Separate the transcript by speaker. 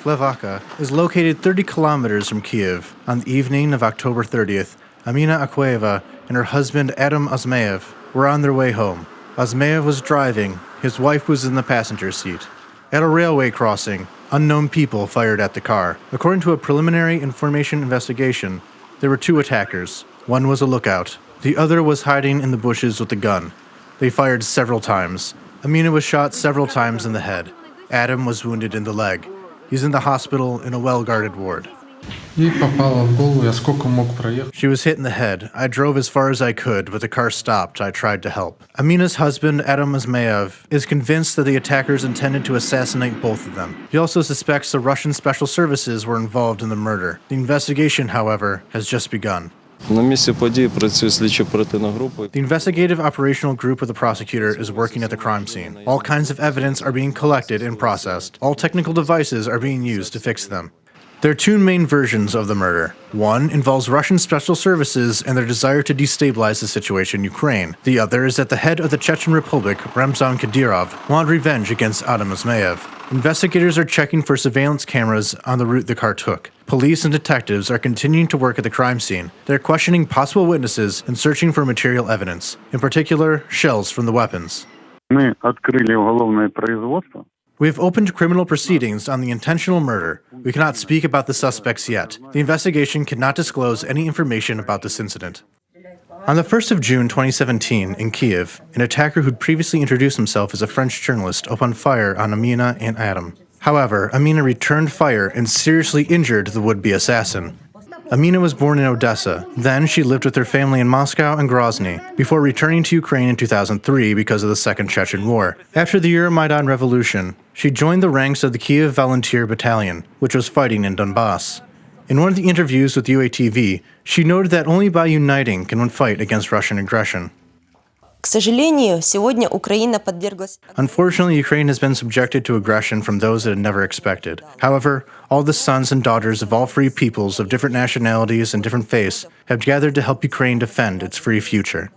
Speaker 1: Levaka, is located 30 kilometers from Kiev. On the evening of October 30th, Amina Okuyeva and her husband Adam Osmayev were on their way home. Osmayev was driving, his wife was in the passenger seat. At a railway crossing, unknown people fired at the car. According to a preliminary information investigation, there were two attackers. One was a lookout. The other was hiding in the bushes with a gun. They fired several times. Amina was shot several times in the head. Adam was wounded in the leg. He's in the hospital in a well-guarded ward. She was hit in the head. I drove as far as I could, but the car stopped. I tried to help. Amina's husband, Adam Osmayev, is convinced that the attackers intended to assassinate both of them. He also suspects the Russian special services were involved in the murder. The investigation, however, has just begun. The investigative operational group of the prosecutor is working at the crime scene. All kinds of evidence are being collected and processed. All technical devices are being used to fix them. There are two main versions of the murder. One involves Russian special services and their desire to destabilize the situation in Ukraine. The other is that the head of the Chechen Republic, Ramzan Kadyrov, wanted revenge against Adam Osmayev. Investigators are checking for surveillance cameras on the route the car took. Police and detectives are continuing to work at the crime scene. They're questioning possible witnesses and searching for material evidence, in particular, shells from the weapons. We have opened criminal proceedings on the intentional murder. We cannot speak about the suspects yet. The investigation cannot disclose any information about this incident. On the 1st of June 2017, in Kiev, an attacker who'd previously introduced himself as a French journalist opened fire on Amina and Adam. However, Amina returned fire and seriously injured the would-be assassin. Amina was born in Odessa. Then she lived with her family in Moscow and Grozny, before returning to Ukraine in 2003 because of the Second Chechen War. After the Euromaidan revolution, she joined the ranks of the Kiev Volunteer Battalion, which was fighting in Donbass. In one of the interviews with UATV, she noted that only by uniting can one fight against Russian aggression. Unfortunately, Ukraine has been subjected to aggression from those it had never expected. However, all the sons and daughters of all free peoples of different nationalities and different faiths have gathered to help Ukraine defend its free future.